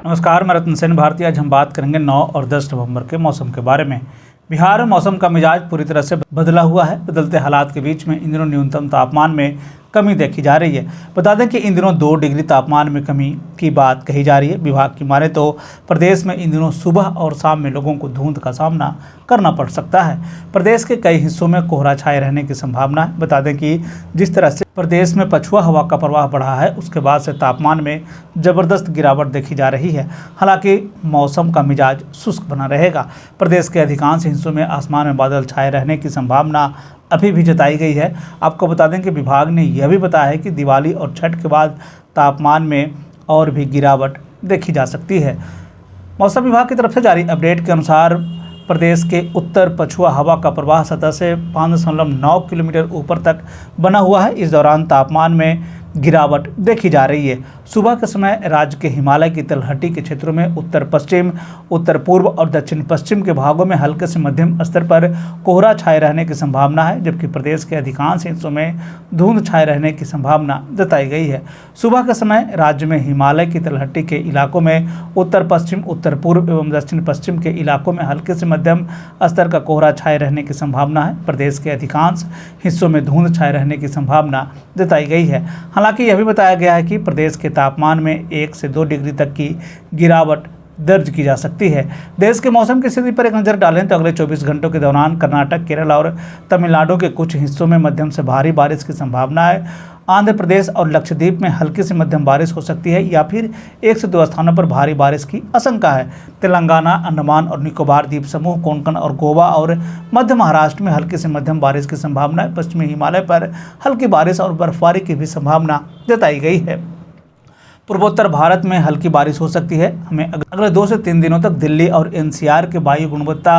नमस्कार, मैं रत्न सेन भारती। आज हम बात करेंगे 9 और 10 नवंबर के मौसम के बारे में। बिहार में मौसम का मिजाज पूरी तरह से बदला हुआ है। बदलते हालात के बीच में इन दिनों न्यूनतम तापमान में कमी देखी जा रही है। बता दें कि इन दिनों 2 डिग्री तापमान में कमी की बात कही जा रही है। विभाग की माने तो प्रदेश में इन दिनों सुबह और शाम में लोगों को धुंध का सामना करना पड़ सकता है। प्रदेश के कई हिस्सों में कोहरा छाए रहने की संभावना है। बता दें कि जिस तरह से प्रदेश में पछुआ हवा का प्रवाह बढ़ा है, उसके बाद से तापमान में जबरदस्त गिरावट देखी जा रही है। हालांकि मौसम का मिजाज शुष्क बना रहेगा। प्रदेश के अधिकांश हिस्सों में आसमान में बादल छाए रहने की संभावना अभी भी जताई गई है। आपको बता दें कि विभाग ने यह भी बताया है कि दिवाली और छठ के बाद तापमान में और भी गिरावट देखी जा सकती है। मौसम विभाग की तरफ से जारी अपडेट के अनुसार प्रदेश के उत्तर पछुआ हवा का प्रवाह सतह से 5.9 किलोमीटर ऊपर तक बना हुआ है। इस दौरान तापमान में गिरावट देखी जा रही है। सुबह के समय राज्य के हिमालय की तलहटी के क्षेत्रों में उत्तर पश्चिम, उत्तर पूर्व और दक्षिण पश्चिम के भागों में हल्के से मध्यम स्तर पर कोहरा छाए रहने की संभावना है, जबकि प्रदेश के अधिकांश हिस्सों में धुंध छाए रहने की संभावना जताई गई है। सुबह के समय राज्य में हिमालय की तलहटी के इलाकों में, उत्तर पश्चिम, उत्तर पूर्व एवं दक्षिण पश्चिम के इलाकों में हल्के से मध्यम स्तर का कोहरा छाए रहने की संभावना है। प्रदेश के अधिकांश हिस्सों में धुंध छाए रहने की संभावना जताई गई है। हालांकि यह भी बताया गया है कि प्रदेश के तापमान में 1 से 2 डिग्री तक की गिरावट दर्ज की जा सकती है। देश के मौसम की स्थिति पर एक नज़र डालें तो अगले 24 घंटों के दौरान कर्नाटक, केरल और तमिलनाडु के कुछ हिस्सों में मध्यम से भारी बारिश की संभावना है। आंध्र प्रदेश और लक्षद्वीप में हल्की से मध्यम बारिश हो सकती है या फिर 1 से 2 स्थानों पर भारी बारिश की आशंका है। तेलंगाना, अंडमान और निकोबार द्वीप समूह, कोंकण और गोवा और मध्य महाराष्ट्र में हल्की से मध्यम बारिश की संभावना है। पश्चिमी हिमालय पर हल्की बारिश और बर्फबारी की भी संभावना जताई गई है। पूर्वोत्तर भारत में हल्की बारिश हो सकती है। हमें अगले 2 से 3 दिनों तक दिल्ली और एनसीआर के वायु गुणवत्ता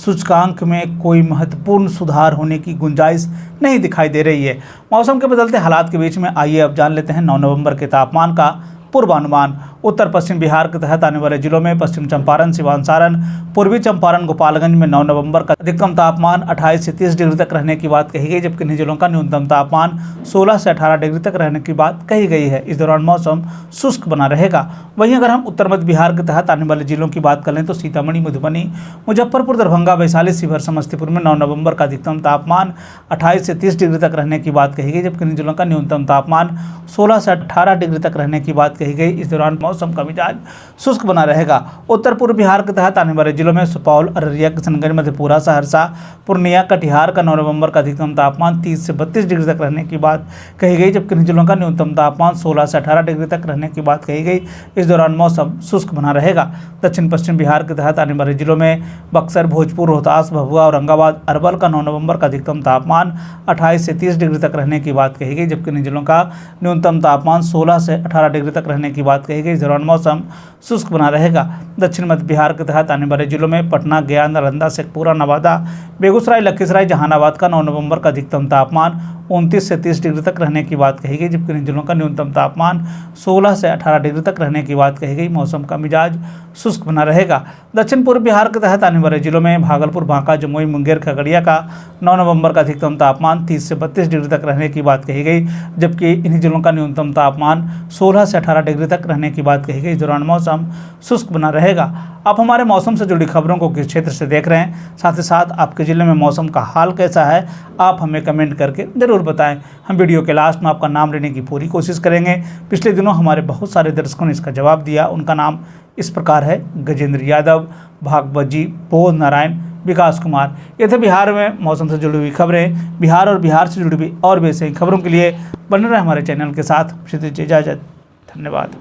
सूचकांक में कोई महत्वपूर्ण सुधार होने की गुंजाइश नहीं दिखाई दे रही है। मौसम के बदलते हालात के बीच में आइए अब जान लेते हैं 9 नवंबर के तापमान का पूर्वानुमान। उत्तर पश्चिम बिहार के तहत आने वाले जिलों में पश्चिम चंपारण, सिवान, सारण, पूर्वी चंपारण, गोपालगंज में 9 नवंबर का अधिकतम तापमान 28 से 30 डिग्री तक रहने की बात कही गई, जबकि इन जिलों का न्यूनतम तापमान 16 से 18 डिग्री तक रहने की बात कही गई है। इस दौरान मौसम शुष्क बना रहेगा। वहीं अगर हम उत्तर मध्य बिहार के तहत आने वाले जिलों की बात करें तो सीतामढ़ी, मधुबनी, मुजफ्फरपुर, दरभंगा, वैशाली, शिवहर, समस्तीपुर में 9 नवंबर का अधिकतम तापमान 28 से 30 डिग्री तक रहने की बात कही गई, जबकि इन जिलों का न्यूनतम तापमान 16 से 18 डिग्री तक रहने की बात कही गई। इस दौरान मौसम का मिजाज शुष्क बना रहेगा। उत्तर पूर्व बिहार के तहत आने वाले जिलों में सुपौल, अररिया, किशनगंज, मधेपुरा, सहरसा, पूर्णिया, कटिहार का 9 नवंबर का अधिकतम तापमान 30 से 32 डिग्री तक रहने की बात कही गई, जबकि इन जिलों का न्यूनतम तापमान 16 से 18 डिग्री तक रहने की बात कही गई। इस दौरान मौसम शुष्क बना रहेगा। दक्षिण पश्चिम बिहार के तहत आने वाले जिलों में बक्सर, भोजपुर, रोहतास, भभुआ, औरंगाबाद, अरवल का 9 नवंबर का अधिकतम तापमान 28 से 30 डिग्री तक रहने की बात कही गई, जबकि इन जिलों का न्यूनतम तापमान 16 से 18 डिग्री तक रहने की बात कही गई। इस दौरान मौसम शुष्क बना रहेगा। दक्षिण मध्य बिहार के तहत आने वाले जिलों में पटना, गया, नालंदा, शेखपुरा, नवादा, बेगूसराय, लखीसराय, जहानाबाद का 9 नवंबर का अधिकतम तापमान 29 से 30 डिग्री तक रहने की बात कही गई, जबकि इन जिलों का न्यूनतम तापमान 16 से 18 डिग्री तक रहने की बात कही गई। मौसम का मिजाज शुष्क बना रहेगा। दक्षिण पूर्व बिहार के तहत आने वाले जिलों में भागलपुर, बांका, जमुई, मुंगेर, खगड़िया का 9 नवंबर का अधिकतम तापमान 30 से 32 डिग्री तक रहने की बात कही गई, जबकि इन्हीं जिलों का न्यूनतम तापमान 16 से 18 डिग्री तक रहने की बात कही गई। इस दौरान मौसम शुष्क बना रहेगा। आप हमारे मौसम से जुड़ी खबरों को किस क्षेत्र से देख रहे हैं, साथ ही साथ आपके जिले में मौसम का हाल कैसा है, आप हमें कमेंट करके जरूर बताएं। हम वीडियो के लास्ट में आपका नाम लेने की पूरी कोशिश करेंगे। पिछले दिनों हमारे बहुत सारे दर्शकों ने इसका जवाब दिया। उनका नाम इस प्रकार है: गजेंद्र यादव, भागवत जी, बोध नारायण, विकास कुमार। ये थे बिहार में मौसम से जुड़ी हुई खबरें। बिहार और बिहार से जुड़ी हुई और भी ऐसी खबरों के लिए बने रहे हमारे चैनल के साथ। इजाज़त, धन्यवाद।